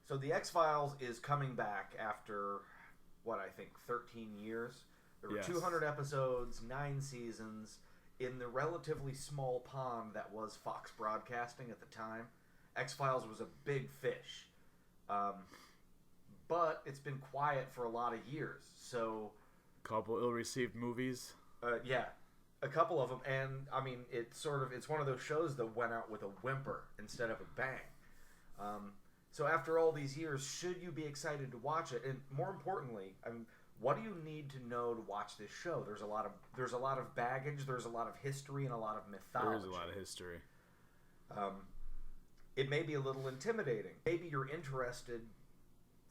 So the X-Files is coming back after, what, I think 13 years? There were 200 episodes, 9 seasons, in the relatively small pond that was Fox Broadcasting at the time. X-Files was a big fish. But it's been quiet for a lot of years, so... Couple ill-received movies. Yeah, a couple of them, and, I mean, it's one of those shows that went out with a whimper instead of a bang. So after all these years, should you be excited to watch it? And more importantly, I mean, what do you need to know to watch this show? There's a lot of baggage, there's a lot of history, and a lot of mythology. There is a lot of history. It may be a little intimidating. Maybe you're interested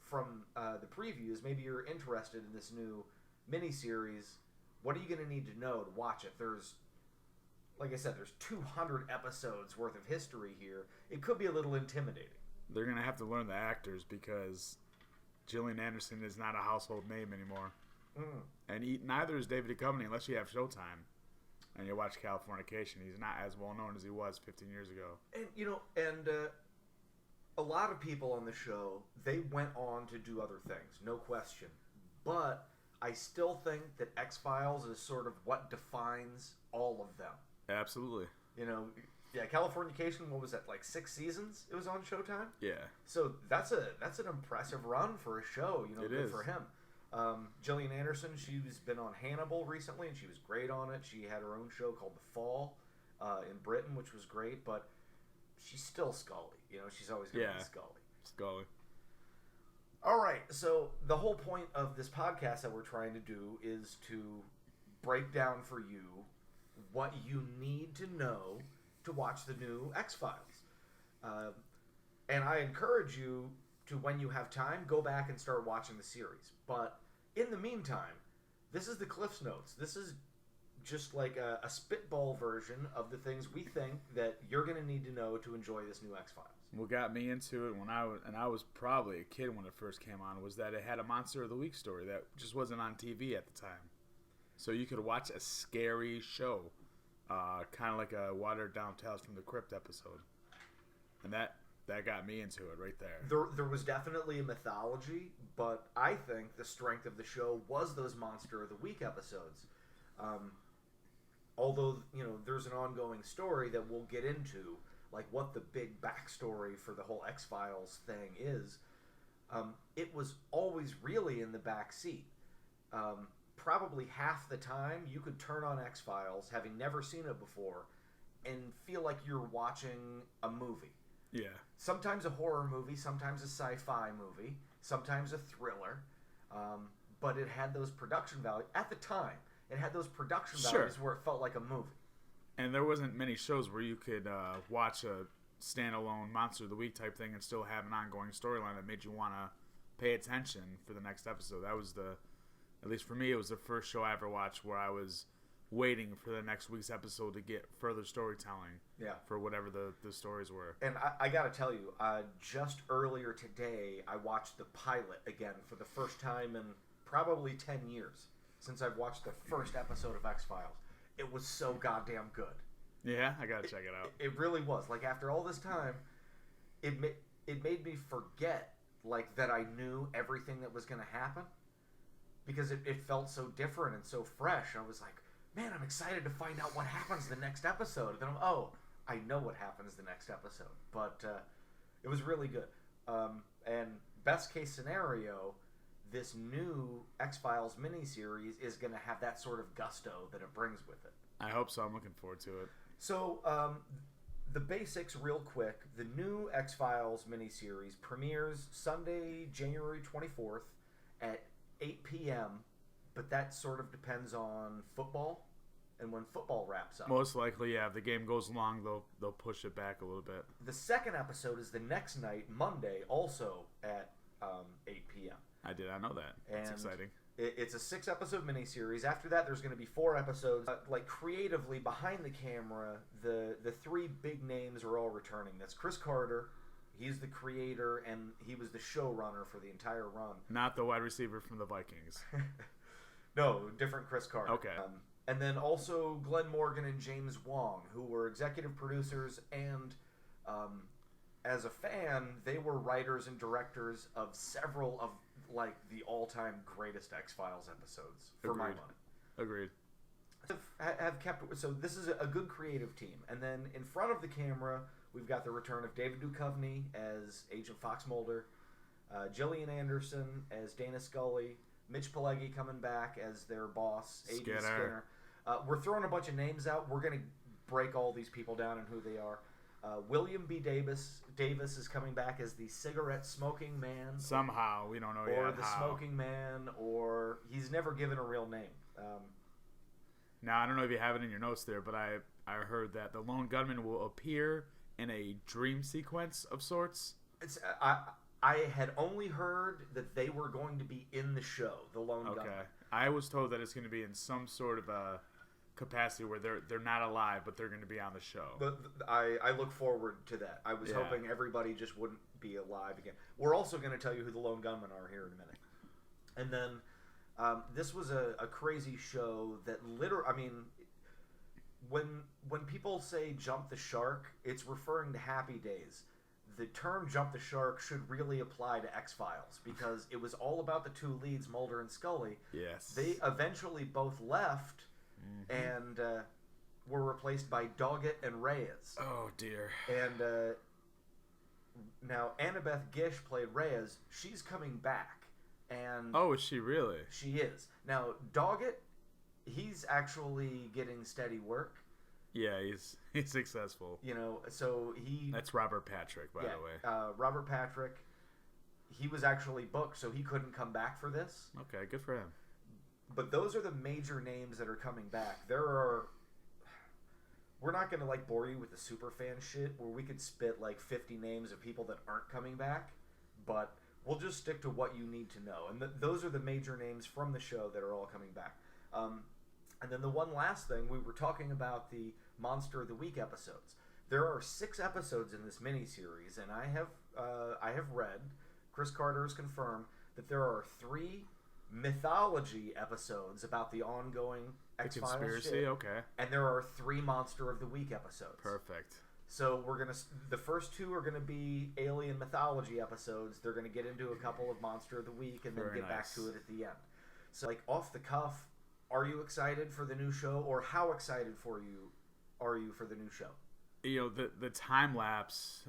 from the previews. Maybe you're interested in this new miniseries. What are you going to need to know to watch it? Like I said, there's 200 episodes worth of history here. It could be a little intimidating. They're going to have to learn the actors because Gillian Anderson is not a household name anymore. And neither is David Duchovny unless you have Showtime and you watch Californication. He's not as well known as he was 15 years ago. And a lot of people on the show, they went on to do other things, no question. But I still think that X-Files is sort of what defines all of them. Absolutely. Californication, what was that, like 6 seasons it was on Showtime? Yeah. So that's an impressive run for a show, it good is. for him. Gillian Anderson, she's been on Hannibal recently, and she was great on it. She had her own show called The Fall in Britain, which was great, but she's still Scully. She's always going to be Scully. All right, so the whole point of this podcast that we're trying to do is to break down for you what you need to know to watch the new X-Files. And I encourage you to, when you have time, go back and start watching the series. But in the meantime, this is the Cliff's Notes. This is just like a spitball version of the things we think that you're going to need to know to enjoy this new X-Files. What got me into it I was probably a kid when it first came on, was that it had a Monster of the Week story that just wasn't on TV at the time. So you could watch a scary show, kind of like a watered down Tales from the Crypt episode. And that got me into it right there. There was definitely a mythology, but I think the strength of the show was those Monster of the Week episodes. Although, there's an ongoing story that we'll get into, like what the big backstory for the whole X-Files thing is. It was always really in the back seat. Probably half the time you could turn on X-Files, having never seen it before, and feel like you're watching a movie. Yeah. Sometimes a horror movie, sometimes a sci-fi movie, sometimes a thriller. But it had those production values. At the time, it had those production values where it felt like a movie. And there wasn't many shows where you could watch a standalone Monster of the Week type thing and still have an ongoing storyline that made you want to pay attention for the next episode. That was at least for me, it was the first show I ever watched where I was waiting for the next week's episode to get further storytelling for whatever the stories were. And I got to tell you, just earlier today, I watched the pilot again for the first time in probably 10 years since I've watched the first episode of X-Files. It was so goddamn good. Yeah, I got to check it out. It really was. Like, after all this time, it made me forget, like, that I knew everything that was going to happen. Because it felt so different and so fresh. I was like, man, I'm excited to find out what happens the next episode. And then I know what happens the next episode. But it was really good. And best case scenario, this new X-Files miniseries is going to have that sort of gusto that it brings with it. I hope so. I'm looking forward to it. So, the basics real quick. The new X-Files miniseries premieres Sunday, January 24th at 8 p.m., but that sort of depends on football and when football wraps up. Most likely, yeah. If the game goes long, they'll push it back a little bit. The second episode is the next night, Monday, also at 8 p.m. I did not know that. It's exciting. It's a 6-episode miniseries. After that, there's going to be 4 episodes. Like, creatively, behind the camera, the 3 big names are all returning. That's Chris Carter. He's the creator, and he was the showrunner for the entire run. Not the wide receiver from the Vikings. No, different Chris Carter. Okay. And then also Glenn Morgan and James Wong, who were executive producers and as a fan, they were writers and directors of several of like the all-time greatest X-Files episodes for my money. Agreed. Have kept so this is a good creative team, and then in front of the camera we've got the return of David Duchovny as Agent Fox Mulder, Gillian Anderson as Dana Scully, Mitch Pileggi coming back as their boss, Agent Skinner. We're throwing a bunch of names out. We're going to break all these people down and who they are. William B. Davis is coming back as the cigarette smoking man. Somehow, we don't know yet. Or the smoking man, or he's never given a real name. Now, I don't know if you have it in your notes there, but I heard that the lone gunman will appear in a dream sequence of sorts. I had only heard that they were going to be in the show, the lone gunman. Okay. I was told that it's going to be in some sort of a capacity where they're not alive, but they're going to be on the show. I look forward to that. I was hoping everybody just wouldn't be alive again. We're also going to tell you who the lone gunmen are here in a minute. And then this was a crazy show that literally, I mean, when people say jump the shark, it's referring to Happy Days. The term jump the shark should really apply to X-Files because it was all about the two leads, Mulder and Scully. Yes. They eventually both left and were replaced by Doggett and Reyes. Oh, dear. And now Annabeth Gish played Reyes. She's coming back. And oh, is she really? She is. Now, Doggett, he's actually getting steady work. Yeah, he's successful. You know, so he... That's Robert Patrick, by the way. Robert Patrick, he was actually booked, so he couldn't come back for this. Okay, good for him. But those are the major names that are coming back. There are... We're not going to, like, bore you with the super fan shit where we could spit, like, 50 names of people that aren't coming back, but we'll just stick to what you need to know. And those are the major names from the show that are all coming back. And then the one last thing, we were talking about the Monster of the Week episodes. There are 6 episodes in this miniseries, and I have read, Chris Carter has confirmed, that there are 3 mythology episodes about the ongoing X-Files conspiracy, shit, okay. and there are 3 Monster of the Week episodes. Perfect. So the first 2 are gonna be alien mythology episodes. They're gonna get into a couple of Monster of the Week and then get back to it at the end. So, like, off the cuff, are you excited for the new show, or how excited are you for the new show? You know, the time lapse,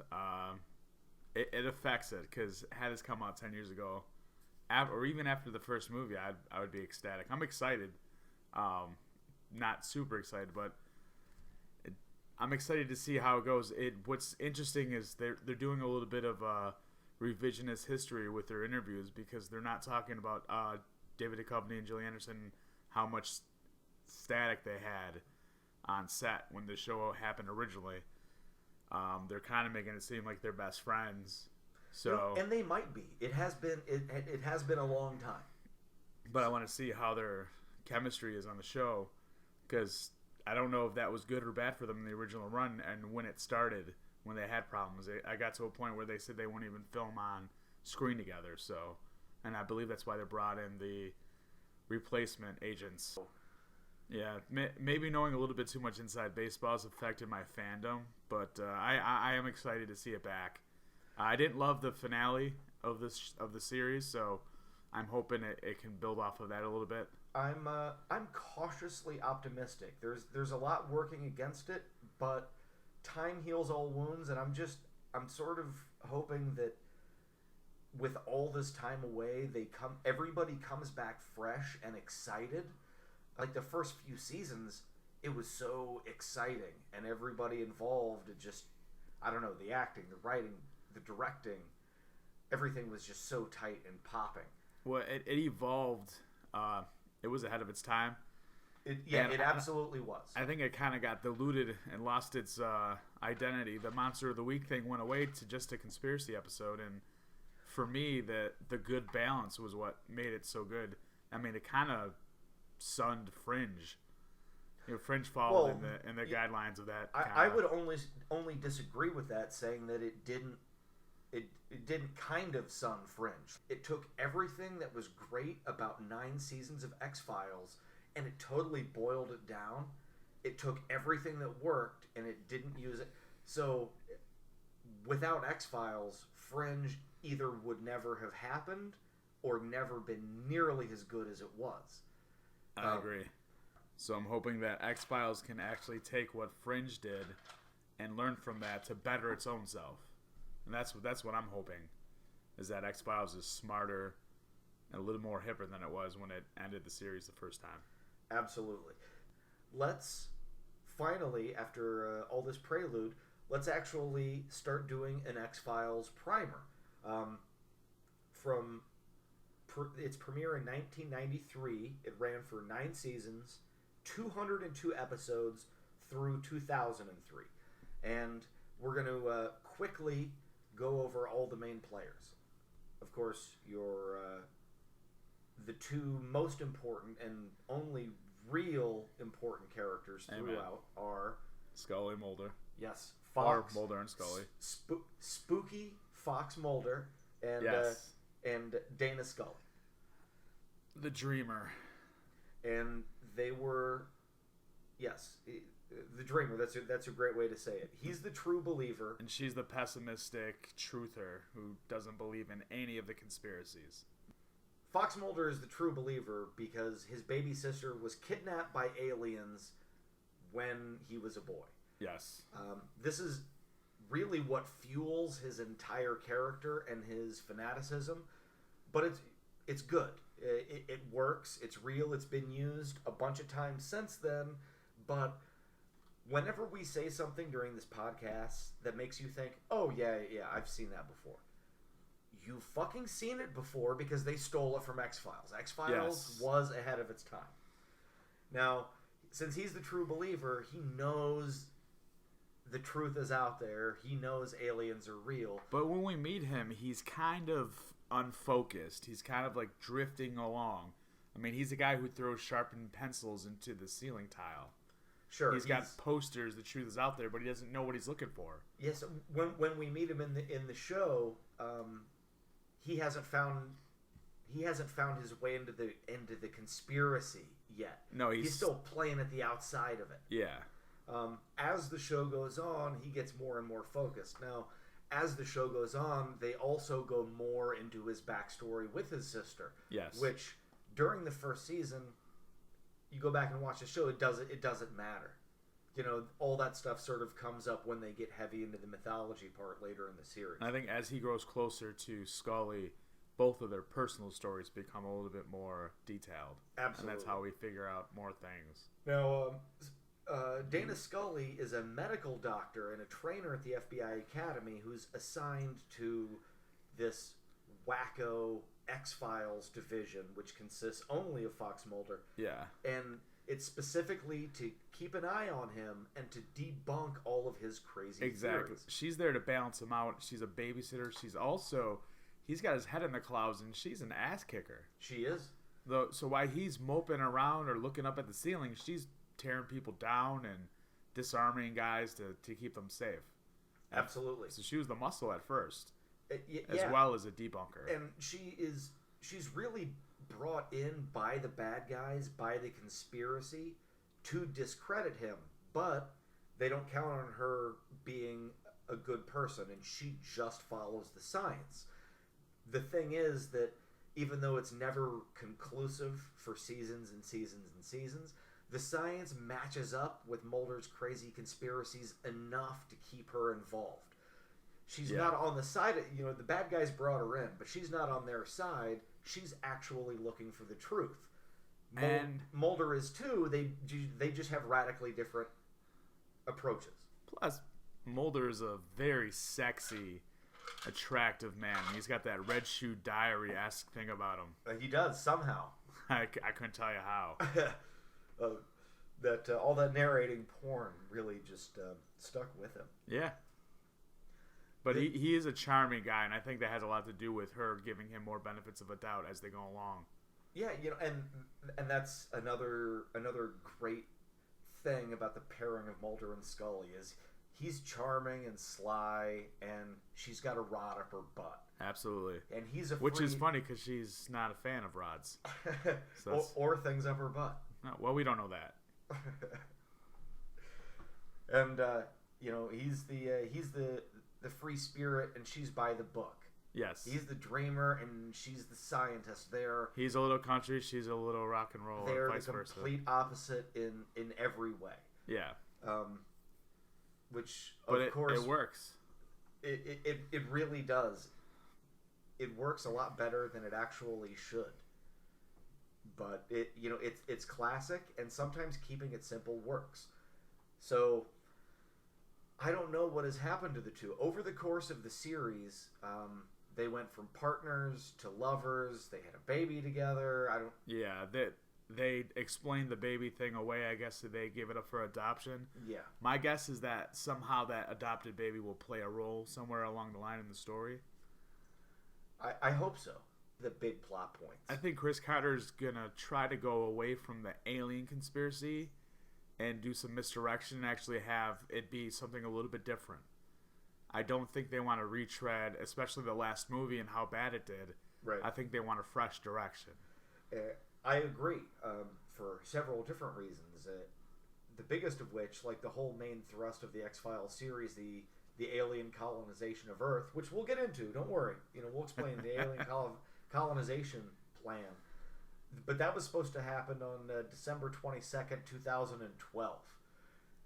it affects it, because had this come out 10 years ago, or even after the first movie, I would be ecstatic. I'm excited, not super excited, but I'm excited to see how it goes. What's interesting is they're doing a little bit of revisionist history with their interviews, because they're not talking about David Duchovny and Gillian Anderson, how much static they had on set when the show happened originally. They're kind of making it seem like they're best friends. So, and they might be. It has been a long time. But I want to see how their chemistry is on the show, because I don't know if that was good or bad for them in the original run. And when it started, when they had problems, I got to a point where they said they wouldn't even film on screen together. So, and I believe that's why they brought in the replacement agents. Yeah, maybe knowing a little bit too much inside baseball has affected my fandom, but I am excited to see it back. I didn't love the finale of the series, so I'm hoping it can build off of that a little bit. I'm cautiously optimistic. There's a lot working against it, but time heals all wounds, and I'm sort of hoping that with all this time away, everybody comes back fresh and excited. Like the first few seasons, it was so exciting, and everybody involved, it just, I don't know, the acting, the writing, the directing, everything was just so tight and popping. Well, it evolved. It was ahead of its time. It absolutely was. I think it kind of got diluted and lost its identity. The Monster of the Week thing went away to just a conspiracy episode, and for me, the good balance was what made it so good. I mean, it kind of sunned Fringe. You know, Fringe followed in the guidelines of that. I would only disagree with that, saying that it didn't kind of sun Fringe. It took everything that was great about 9 seasons of X-Files and it totally boiled it down. It took everything that worked and it didn't use it. So without X-Files, Fringe either would never have happened or never been nearly as good as it was. I agree. So I'm hoping that X-Files can actually take what Fringe did and learn from that to better its own self. And that's what I'm hoping, is that X-Files is smarter and a little more hipper than it was when it ended the series the first time. Absolutely. Let's finally, after all this prelude, let's actually start doing an X-Files primer. From its premiere in 1993, it ran for 9 seasons, 202 episodes through 2003. And we're going to quickly go over all the main players. Of course, the two most important and only real important characters throughout are Scully, Mulder. Yes, Fox. Or Mulder and Scully. Spooky Fox Mulder and Yes. And Dana Scully. The Dreamer. And they were, yes, the Dreamer. That's a great way to say it. He's the true believer. And she's the pessimistic truther who doesn't believe in any of the conspiracies. Fox Mulder is the true believer because his baby sister was kidnapped by aliens when he was a boy. Yes. This is really what fuels his entire character and his fanaticism, but it's good. It works. It's real. It's been used a bunch of times since then, but whenever we say something during this podcast that makes you think, oh, yeah, I've seen that before. You've fucking seen it before because they stole it from X-Files. X-Files was ahead of its time. Now, since he's the true believer, he knows the truth is out there. He knows aliens are real. But when we meet him, he's kind of unfocused. He's kind of like drifting along. I mean, he's a guy who throws sharpened pencils into the ceiling tile. Sure, he's got posters. The truth is out there, but he doesn't know what he's looking for. Yes, when we meet him in the show, he hasn't found his way into the conspiracy yet. No, he's still playing at the outside of it. Yeah. As the show goes on, he gets more and more focused. Now, as the show goes on, they also go more into his backstory with his sister. Yes. Which during the first season, you go back and watch the show, it doesn't matter. You know, all that stuff sort of comes up when they get heavy into the mythology part later in the series. I think as he grows closer to Scully, both of their personal stories become a little bit more detailed. Absolutely. And that's how we figure out more things. Now, Dana Scully is a medical doctor and a trainer at the FBI Academy who's assigned to this wacko X-Files division, which consists only of Fox Mulder. Yeah. And it's specifically to keep an eye on him and to debunk all of his crazy theories. She's there to balance him out. She's a babysitter. He's got his head in the clouds, and she's an ass kicker. She is. So while he's moping around or looking up at the ceiling, she's tearing people down and disarming guys to keep them safe. Absolutely. So she was the muscle at first, as yeah. well as a debunker. And she's really brought in by the bad guys, by the conspiracy, to discredit him. But they don't count on her being a good person, and she just follows the science. The thing is that even though it's never conclusive for seasons and seasons and seasons, the science matches up with Mulder's crazy conspiracies enough to keep her involved. She's not on the side of, the bad guys brought her in, but she's not on their side. She's actually looking for the truth. And Mulder is too. They just have radically different approaches. Plus, Mulder is a very sexy, attractive man. He's got that Red Shoe Diary-esque thing about him. He does, somehow. I couldn't tell you how. All that narrating porn really just stuck with him. Yeah. But he is a charming guy, and I think that has a lot to do with her giving him more benefits of a doubt as they go along. Yeah, and that's another great thing about the pairing of Mulder and Scully is he's charming and sly, and she's got a rod up her butt. Absolutely. And which is funny because she's not a fan of rods. or things up her butt. No, well, we don't know that. And he's the the free spirit and she's by the book. Yes. He's the dreamer and she's the scientist. He's a little country, she's a little rock and roll, they're or vice the versa. complete opposite in every way. Yeah. Which, but of course... it works. It really does. It works a lot better than it actually should. But it's classic, and sometimes keeping it simple works. So I don't know what has happened to the two over the course of the series. They went from partners to lovers. They had a baby together. Yeah, they explained the baby thing away. I guess they gave it up for adoption. Yeah. My guess is that somehow that adopted baby will play a role somewhere along the line in the story. I hope so. The big plot points. I think Chris Carter's gonna try to go away from the alien conspiracy and do some misdirection and actually have it be something a little bit different. I don't think they want to retread, especially the last movie and how bad it did. Right. I think they want a fresh direction. I agree, for several different reasons. The biggest of which, like the whole main thrust of the X-Files series, the alien colonization of Earth, which we'll get into. Don't worry. We'll explain the alien colonization plan. But that was supposed to happen on December 22nd, 2012.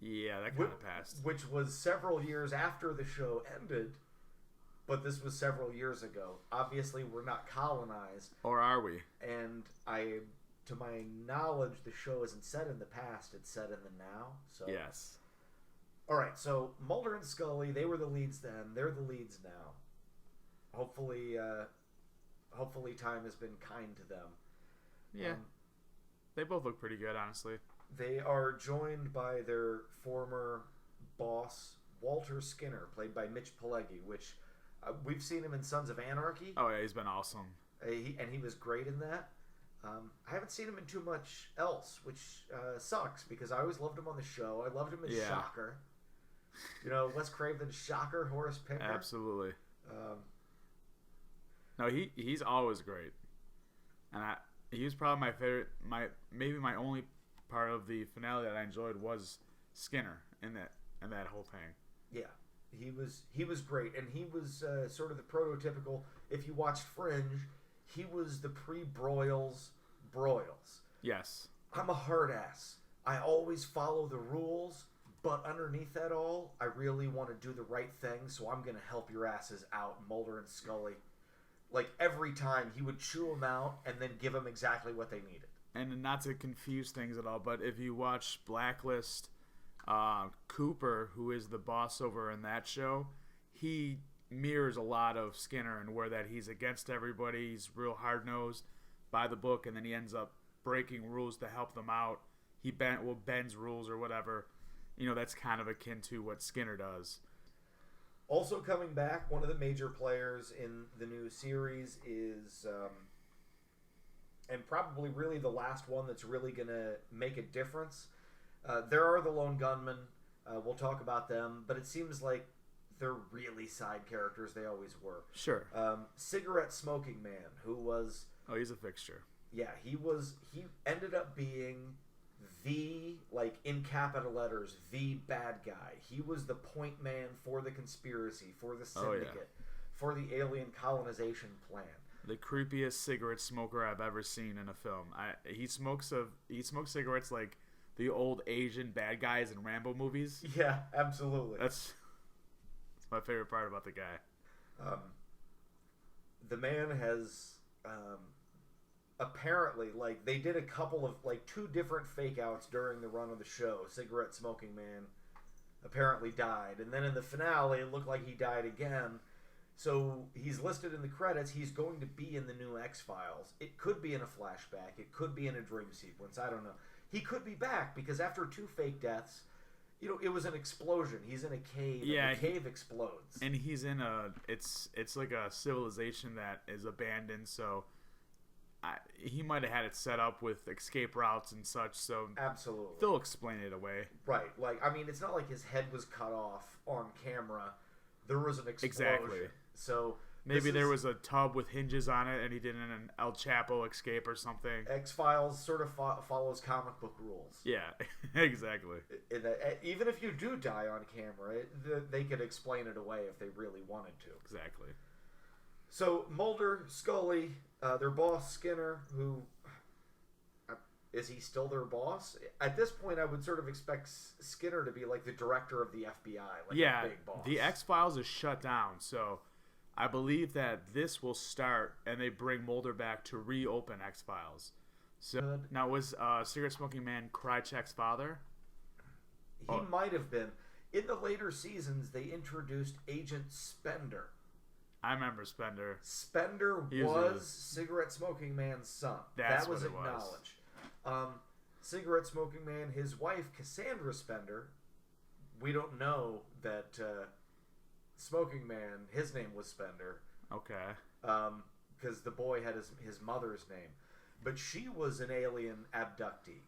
Yeah, that kind of passed. Which was several years after the show ended, but this was several years ago. Obviously, we're not colonized. Or are we? And to my knowledge, the show isn't set in the past, it's set in the now. So yes. All right, so Mulder and Scully, they were the leads then. They're the leads now. Hopefully time has been kind to them. Yeah. They both look pretty good, honestly. They are joined by their former boss, Walter Skinner, played by Mitch Pileggi, which we've seen him in Sons of Anarchy. Oh, yeah, he's been awesome. He was great in that. I haven't seen him in too much else, which sucks, because I always loved him on the show. I loved him in Shocker. Wes Craven's Shocker, Horace Pinker. Absolutely. No, he's always great. And he was probably my favorite. Maybe my only part of the finale that I enjoyed was Skinner in that whole thing. Yeah, he was great, and he was sort of the prototypical. If you watched Fringe, he was the pre-Broyles Broyles. Yes. I'm a hard ass. I always follow the rules, but underneath that all, I really want to do the right thing, so I'm gonna help your asses out, Mulder and Scully. Like, every time, he would chew them out and then give them exactly what they needed. And not to confuse things at all, but if you watch Blacklist, Cooper, who is the boss over in that show, he mirrors a lot of Skinner and where that he's against everybody, he's real hard-nosed by the book, and then he ends up breaking rules to help them out. He bends rules or whatever. That's kind of akin to what Skinner does. Also coming back, one of the major players in the new series is, and probably really the last one that's really going to make a difference. There are the lone gunmen. We'll talk about them, but it seems like they're really side characters. They always were. Sure. Cigarette Smoking Man, who was... Oh, he's a fixture. Yeah, he ended up being the, in capital letters, the bad guy. He was the point man for the conspiracy, for the syndicate, for the alien colonization plan. The creepiest cigarette smoker I've ever seen in a film. He smokes cigarettes like the old Asian bad guys in Rambo movies. Yeah, absolutely. That's my favorite part about the guy. The man has... apparently, they did a couple of, 2 different fake outs during the run of the show. Cigarette Smoking Man apparently died. And then in the finale, it looked like he died again. So he's listed in the credits. He's going to be in the new X-Files. It could be in a flashback. It could be in a dream sequence. I don't know. He could be back, because after 2 fake deaths, it was an explosion. He's in a cave. Yeah, and the cave explodes. And he's in it's like a civilization that is abandoned, so... he might have had it set up with escape routes and such, so absolutely they'll explain it away. Right, it's not like his head was cut off on camera. There was an explosion. Exactly. So Maybe there was a tub with hinges on it, and he did an El Chapo escape or something. X-Files sort of follows comic book rules. Yeah, exactly. Even if you do die on camera, they could explain it away if they really wanted to. Exactly. So Mulder, Scully, their boss Skinner, who is he still their boss? At this point, I would sort of expect Skinner to be like the director of the FBI, like a big boss. The X-Files is shut down, so I believe that this will start, and they bring Mulder back to reopen X-Files. So now, was Cigarette Smoking Man Krychek's father? He might have been. In the later seasons, they introduced Agent Spender. I remember Spender. Spender was Cigarette Smoking Man's son. That was acknowledged. Cigarette Smoking Man, his wife Cassandra Spender, we don't know that Smoking Man, his name was Spender. Okay. Because the boy had his mother's name. But she was an alien abductee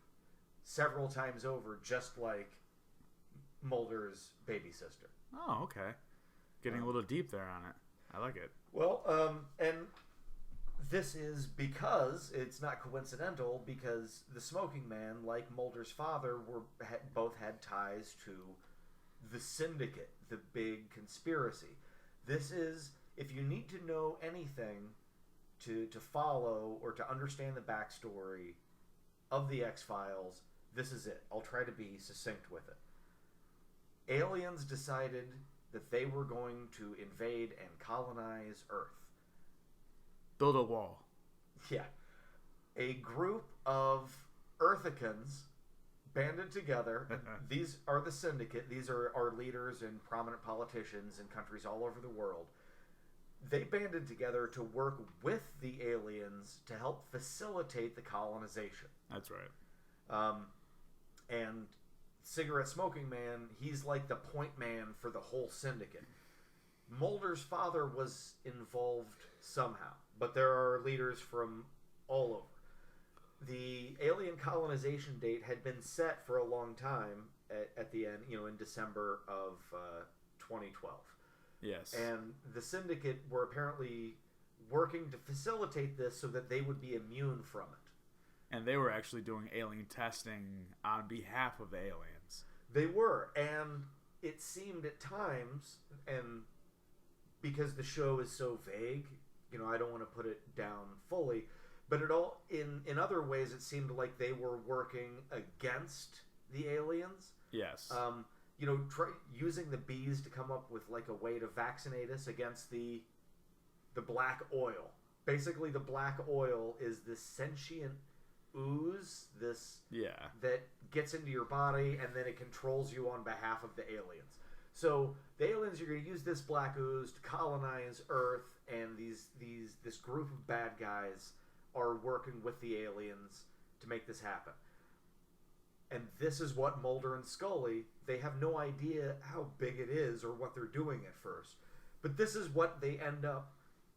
several times over, just like Mulder's baby sister. Oh, okay. Getting a little deep there on it. I like it. Well, and this is because it's not coincidental, because the Smoking Man, like Mulder's father, both had ties to the Syndicate, the big conspiracy. This is, if you need to know anything to follow or to understand the backstory of the X-Files, this is it. I'll try to be succinct with it. Aliens decided that they were going to invade and colonize Earth. Build a wall. Yeah. A group of Earthicans banded together. These are the Syndicate. These are our leaders and prominent politicians in countries all over the world. They banded together to work with the aliens to help facilitate the colonization. That's right. And Cigarette Smoking Man, he's like the point man for the whole Syndicate. Mulder's father was involved somehow, but there are leaders from all over. The alien colonization date had been set for a long time at the end, in December of 2012. Yes. And the Syndicate were apparently working to facilitate this so that they would be immune from it. And they were actually doing alien testing on behalf of the aliens. They were, and it seemed at times, and because the show is so vague, I don't want to put it down fully, but in other ways it seemed like they were working against the aliens. Yes. Using the bees to come up with like a way to vaccinate us against the black oil. Basically, the black oil is this sentient ooze, that gets into your body, and then it controls you on behalf of the aliens. So the aliens are going to use this black ooze to colonize Earth, and this group of bad guys are working with the aliens to make this happen. And this is what Mulder and Scully, they have no idea how big it is or what they're doing at first. But this is what they end up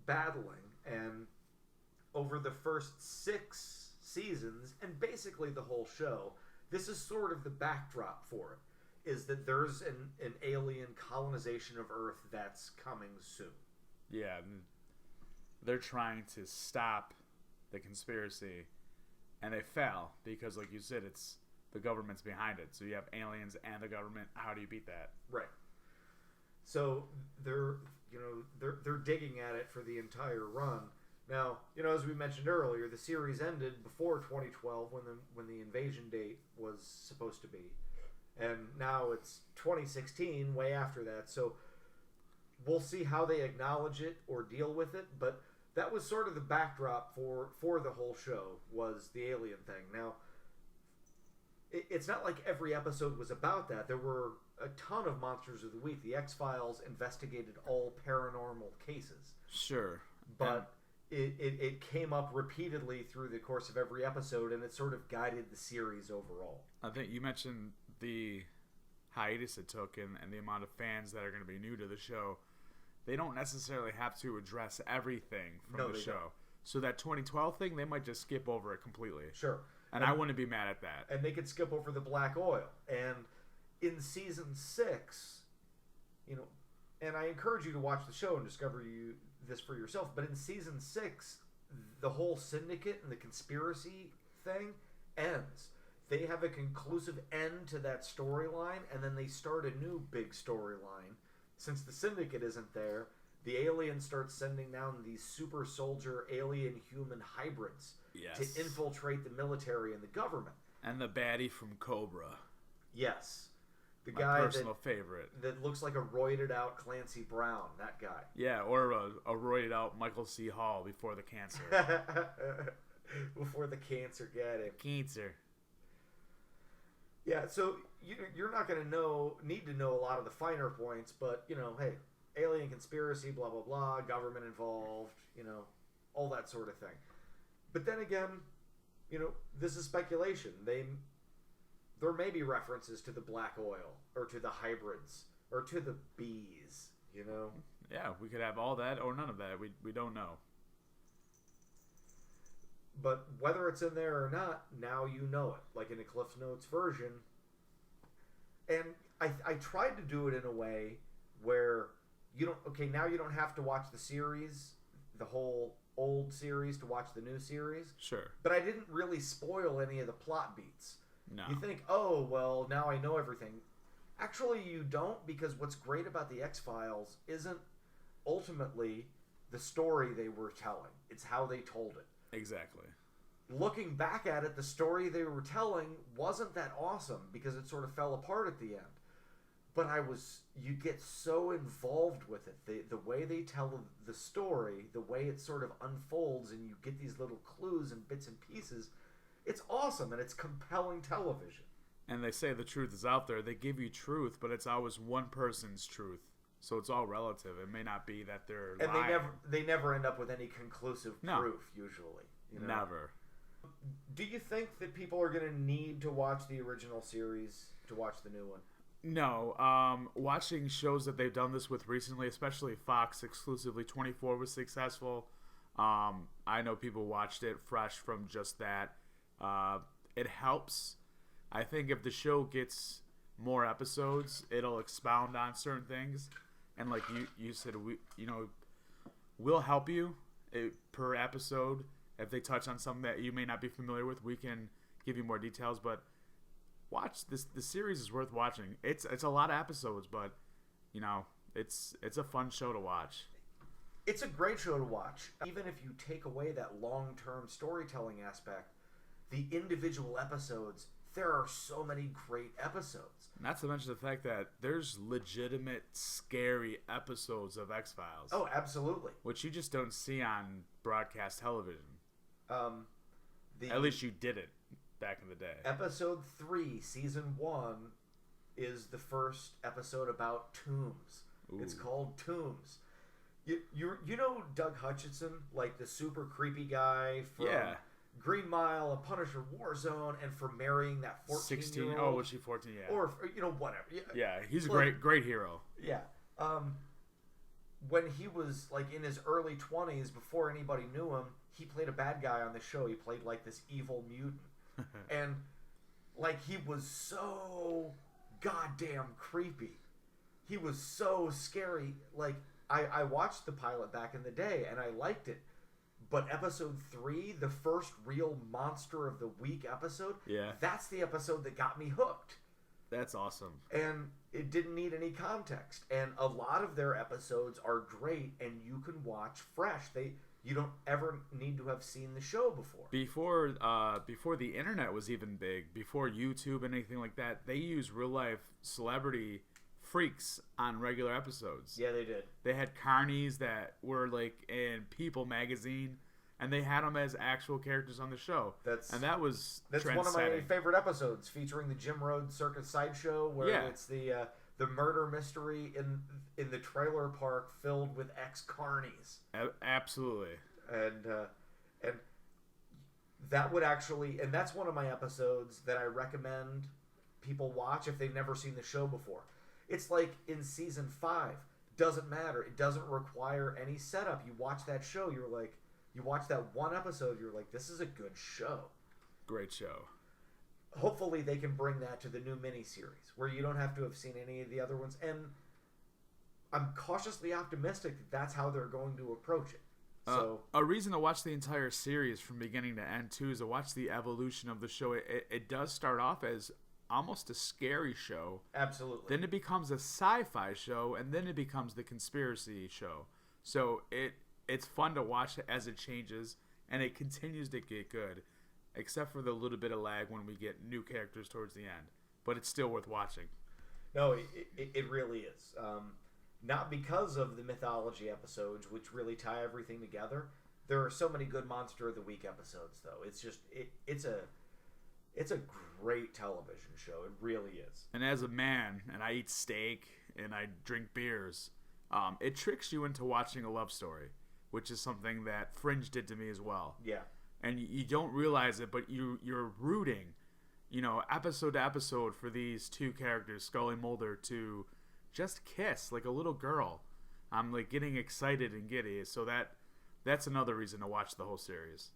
battling. And over the first 6 seasons, and basically the whole show, this is sort of the backdrop for it, is that there's an alien colonization of Earth that's coming soon. Yeah, they're trying to stop the conspiracy, and they fell because, like you said, it's the government's behind it. So you have aliens and the government. How do you beat that? Right. So they're digging at it for the entire run. Now, as we mentioned earlier, the series ended before 2012 when the invasion date was supposed to be. And now it's 2016, way after that. So we'll see how they acknowledge it or deal with it, but that was sort of the backdrop for the whole show, was the alien thing. Now, it's not like every episode was about that. There were a ton of Monsters of the Week. The X-Files investigated all paranormal cases. Sure. But it came up repeatedly through the course of every episode, and it sort of guided the series overall. I think you mentioned the hiatus it took and the amount of fans that are going to be new to the show. They don't necessarily have to address everything from the show. Don't. So that 2012 thing, they might just skip over it completely. Sure. And I wouldn't be mad at that. And they could skip over the black oil. And in season 6, and I encourage you to watch the show and discover this for yourself, but in season 6, the whole syndicate and the conspiracy thing ends. They have a conclusive end to that storyline, and then they start a new big storyline. Since the syndicate isn't there, the aliens start sending down these super soldier alien-human hybrids to infiltrate the military and the government. And the baddie from Cobra. Yes. The My guy personal favorite. That looks like a roided-out Clancy Brown, that guy. Yeah, or a roided-out Michael C. Hall before the cancer. Before the cancer got him. Cancer. Yeah, so you're not going to need to know a lot of the finer points, but, hey, alien conspiracy, blah, blah, blah, government involved, all that sort of thing. But then again, this is speculation. There may be references to the black oil, or to the hybrids, or to the bees, Yeah, we could have all that or none of that. We don't know. But whether it's in there or not, now you know it. Like in a Cliff Notes version. And I tried to do it in a way where now you don't have to watch the series, the whole old series, to watch the new series. Sure. But I didn't really spoil any of the plot beats. No. You think, oh, well, now I know everything. Actually, you don't, because what's great about the X-Files isn't ultimately the story they were telling. It's how they told it. Exactly. Looking back at it, the story they were telling wasn't that awesome because it sort of fell apart at the end. But you get so involved with it. The way they tell the story, the way it sort of unfolds, and you get these little clues and bits and pieces, it's awesome, and it's compelling television. And they say the truth is out there. They give you truth, but it's always one person's truth. So it's all relative. It may not be that they're lying. And they never end up with any conclusive proof, usually. Never. Do you think that people are going to need to watch the original series to watch the new one? No. Watching shows that they've done this with recently, especially Fox exclusively, 24 was successful. I know people watched it fresh from just that. It helps. I think if the show gets more episodes, it'll expound on certain things. And like you said, we'll help you per episode. If they touch on something that you may not be familiar with, we can give you more details. But watch this. The series is worth watching. It's a lot of episodes, but it's a fun show to watch. It's a great show to watch. Even if you take away that long-term storytelling aspect, the individual episodes, there are so many great episodes. Not to mention the fact that there's legitimate scary episodes of X-Files. Oh, absolutely. Which you just don't see on broadcast television. At least you did it back in the day. Episode 3, Season 1, is the first episode about tombs. Ooh. It's called Tombs. You know Doug Hutchinson, like the super creepy guy from Green Mile and Punisher Warzone, and for marrying that 14-year-old. 16. Oh, was she 14? Yeah. Or whatever. Yeah, he's a great hero. Yeah. When he was like in his early 20s, before anybody knew him, he played a bad guy on the show. He played like this evil mutant. And like he was so goddamn creepy. He was so scary. Like I watched the pilot back in the day and I liked it. But episode 3, the first real Monster of the Week episode, that's the episode that got me hooked. That's awesome. And it didn't need any context. And a lot of their episodes are great and you can watch fresh. You don't ever need to have seen the show before. Before the internet was even big, before YouTube and anything like that, they used real life celebrity freaks on regular episodes. Yeah, they did. They had carnies that were like in People magazine, and they had them as actual characters on the show. That's one of my favorite episodes, featuring the Jim Rhodes Circus Sideshow, where it's the murder mystery in the trailer park filled with ex-carnies. Absolutely. And that would actually, and that's one of my episodes that I recommend people watch if they've never seen the show before. It's like in season 5. Doesn't matter. It doesn't require any setup. You watch that show, you watch that one episode, you're like, this is a good show. Great show. Hopefully they can bring that to the new miniseries, where you don't have to have seen any of the other ones. And I'm cautiously optimistic that that's how they're going to approach it. So a reason to watch the entire series from beginning to end too is to watch the evolution of the show. It does start off as almost a scary show. absolutely. Then it becomes a sci-fi show, and then it becomes the conspiracy show. So it's fun to watch as it changes, and it continues to get good, except for the little bit of lag when we get new characters towards the end. But it's still worth watching. No, it really is. Not because of the mythology episodes, which really tie everything together. There are so many good Monster of the Week episodes, though. It's just it's a great television show. It really is. And as a man, and I eat steak and I drink beers, it tricks you into watching a love story, which is something that Fringe did to me as well. Yeah. And you don't realize it, but you're rooting, episode to episode for these two characters, Scully and Mulder, to just kiss like a little girl. I'm like getting excited and giddy. So that's another reason to watch the whole series.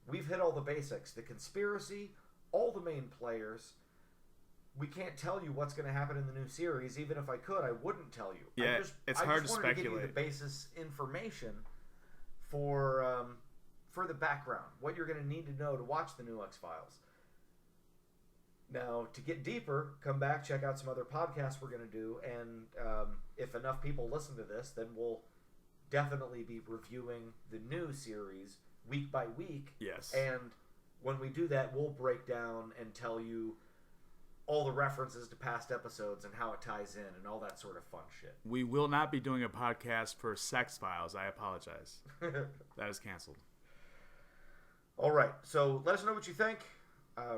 We've hit all the basics. The conspiracy, all the main players. We can't tell you what's going to happen in the new series. Even if I could, I wouldn't tell you. Yeah, it's hard to wanted to give you speculate. the basis information for the background, what you're going to need to know to watch the new X-Files. Now, to get deeper, come back, check out some other podcasts we're going to do, and if enough people listen to this, then we'll definitely be reviewing the new series week by week. Yes. And when we do that, we'll break down and tell you all the references to past episodes and how it ties in and all that sort of fun shit. We will not be doing a podcast for Sex Files. I apologize. That is canceled. All right, so let us know what you think.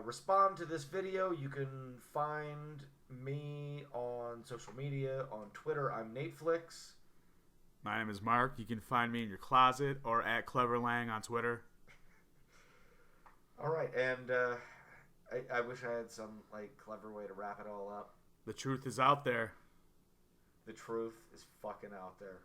Respond to this video. You can find me on social media. On Twitter, I'm NateFlix. My name is Mark. You can find me in your closet or at CleverLang on Twitter. All right, and I wish I had some clever way to wrap it all up. The truth is out there. The truth is fucking out there.